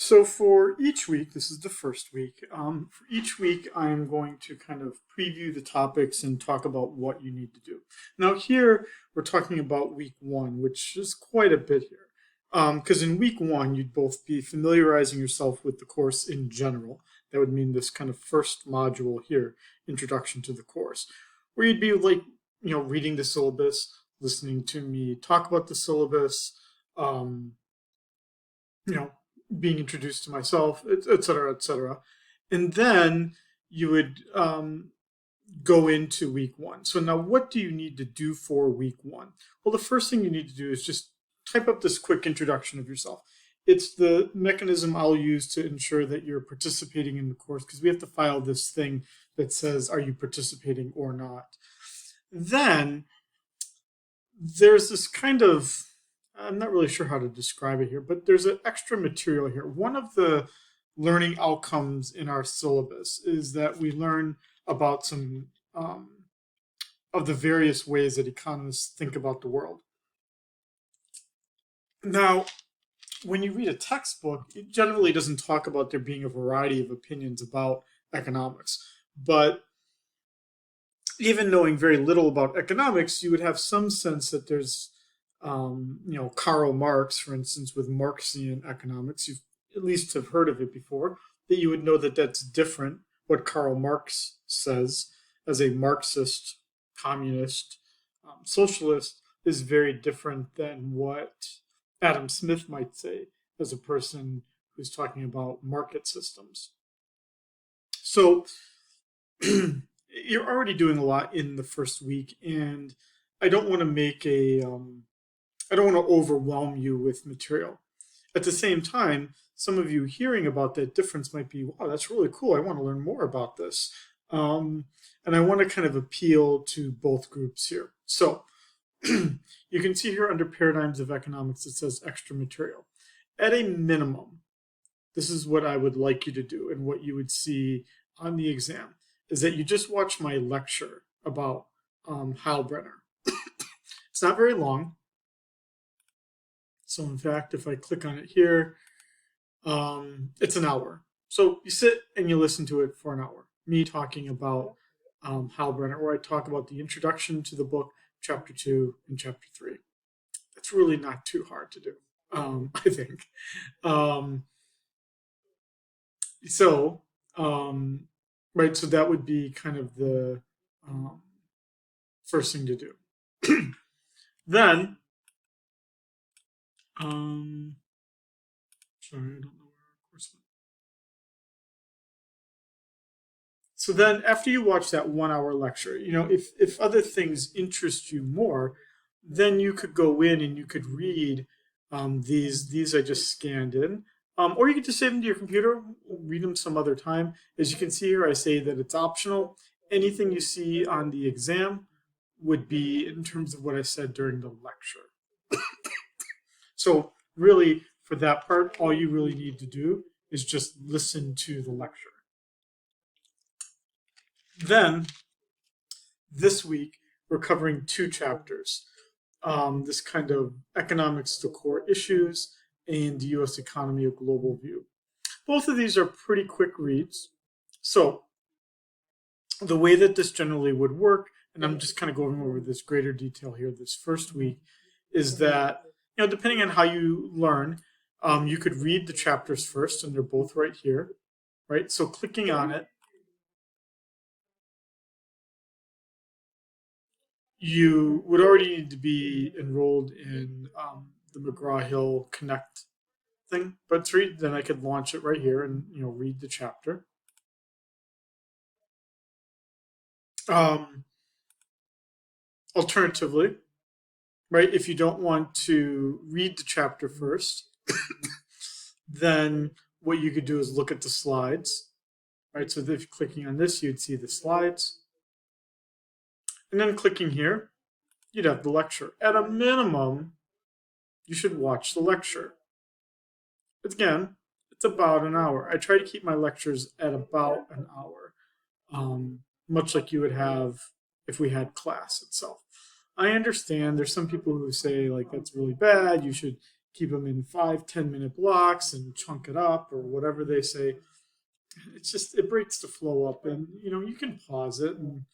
So for each week, this is the first week. For each week, I'm going to kind of preview the topics and talk about what you need to do. Now here we're talking about week one, which is quite a bit here. Because in week one, you'd both be familiarizing yourself with the course in general. That would mean this kind of first module here, introduction to the course, where you'd be like, reading the syllabus, listening to me talk about the syllabus, um, you know, being introduced to myself, et cetera, et cetera. And then you would go into week one. So now what do you need to do for week one? Well, the first thing you need to do is just type up this quick introduction of yourself. It's the mechanism I'll use to ensure that you're participating in the course, because we have to file this thing that says, are you participating or not? Then there's this kind of, I'm not really sure how to describe it here, but there's an extra material here. One of the learning outcomes in our syllabus is that we learn about some of the various ways that economists think about the world. Now, when you read a textbook, it generally doesn't talk about there being a variety of opinions about economics. But even knowing very little about economics, you would have some sense that there's, Karl Marx, for instance, with Marxian economics. You've at least have heard of it before, that you would know that that's different. What Karl Marx says as a Marxist, communist, socialist is very different than what Adam Smith might say as a person who's talking about market systems. So you're already doing a lot in the first week, and I don't want to I don't want to overwhelm you with material. At the same time, some of you hearing about that difference might be, wow, that's really cool. I want to learn more about this. And I want to kind of appeal to both groups here. So you can see here under paradigms of economics, it says extra material. At a minimum, this is what I would like you to do and what you would see on the exam, is that you just watch my lecture about Heilbrenner. It's not very long. So in fact, if I click on it here, it's an hour. So you sit and you listen to it for an hour. Me talking about Heilbrenner, where I talk about the introduction to the book, chapter 2 and chapter 3. That's really not too hard to do, I think. So, right, so that would be kind of the first thing to do. Then, sorry, I don't know where our course went. So then after you watch that 1 hour lecture, if other things interest you more, then you could go in and you could read these I just scanned in. Or you could just save them to your computer, read them some other time. As you can see here, I say that it's optional. Anything you see on the exam would be in terms of what I said during the lecture. So really, for that part, all you really need to do is just listen to the lecture. Then, this week, we're covering 2 chapters. This kind of economics to core issues and the U.S. economy, a global view. Both of these are pretty quick reads. So the way that this generally would work, and I'm just kind of going over this greater detail here this first week, is that, depending on how you learn, you could read the chapters first, and they're both right here, right? So clicking on it, you would already need to be enrolled in the McGraw-Hill Connect thing, but to read, then I could launch it right here and read the chapter. Alternatively, right, if you don't want to read the chapter first, then what you could do is look at the slides, right? So if you're clicking on this, you'd see the slides. And then clicking here, you'd have the lecture. At a minimum, you should watch the lecture. Again, it's about an hour. I try to keep my lectures at about an hour, much like you would have if we had class itself. I understand there's some people who say, like, that's really bad. You should keep them in 5-10 minute blocks and chunk it up or whatever they say. It's just, it breaks the flow up, and you can pause it, and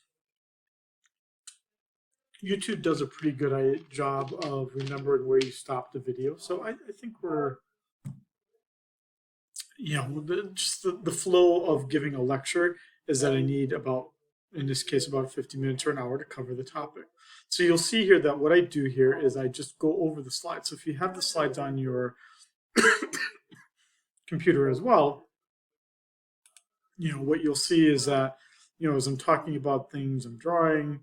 YouTube does a pretty good job of remembering where you stopped the video. So I think we're, just the flow of giving a lecture is that I need about, in this case, about 50 minutes or an hour to cover the topic. So you'll see here that what I do here is I just go over the slides. So if you have the slides on your computer as well, what you'll see is that, as I'm talking about things, I'm drawing,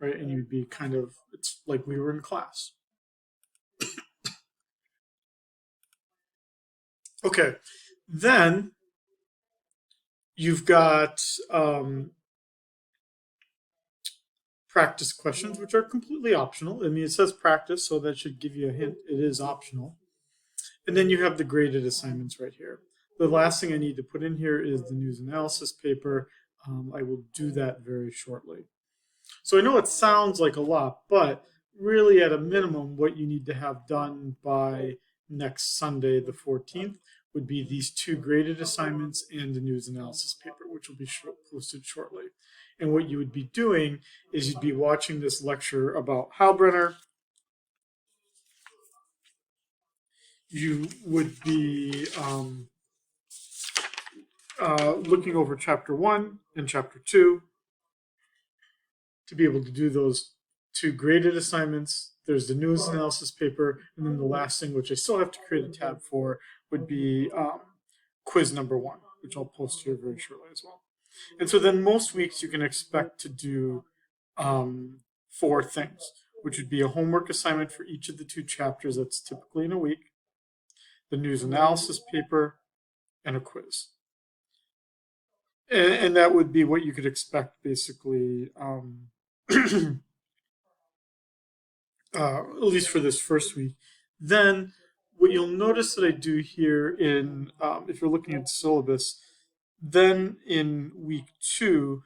right? And you'd be kind of, it's like we were in class. Okay, then you've got practice questions, which are completely optional. I mean, it says practice, so that should give you a hint. It is optional. And then you have the graded assignments right here. The last thing I need to put in here is the news analysis paper. I will do that very shortly. So I know it sounds like a lot, but really at a minimum, what you need to have done by next Sunday, the 14th, would be these 2 graded assignments and the news analysis paper, which will be posted shortly. And what you would be doing is you'd be watching this lecture about Heilbronner. You would be looking over chapter 1 and chapter 2 to be able to do those 2 graded assignments. There's the news analysis paper, and then the last thing, which I still have to create a tab for, would be quiz number 1, which I'll post here very shortly as well. And so then most weeks you can expect to do 4 things, which would be a homework assignment for each of the 2 chapters. That's typically in a week, the news analysis paper, and a quiz. And that would be what you could expect, basically, at least for this first week. Then what you'll notice that I do here in, if you're looking at the syllabus, then in week 2,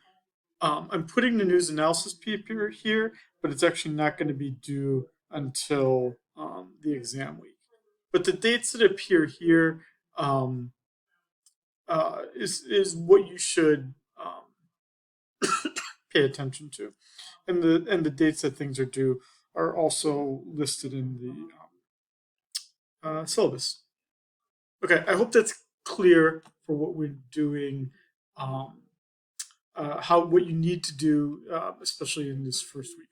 I'm putting the news analysis paper here, but it's actually not going to be due until the exam week. But the dates that appear here is what you should pay attention to, and the dates that things are due are also listed in the syllabus. Okay, I hope that's clear for what we're doing, what you need to do, especially in this first week.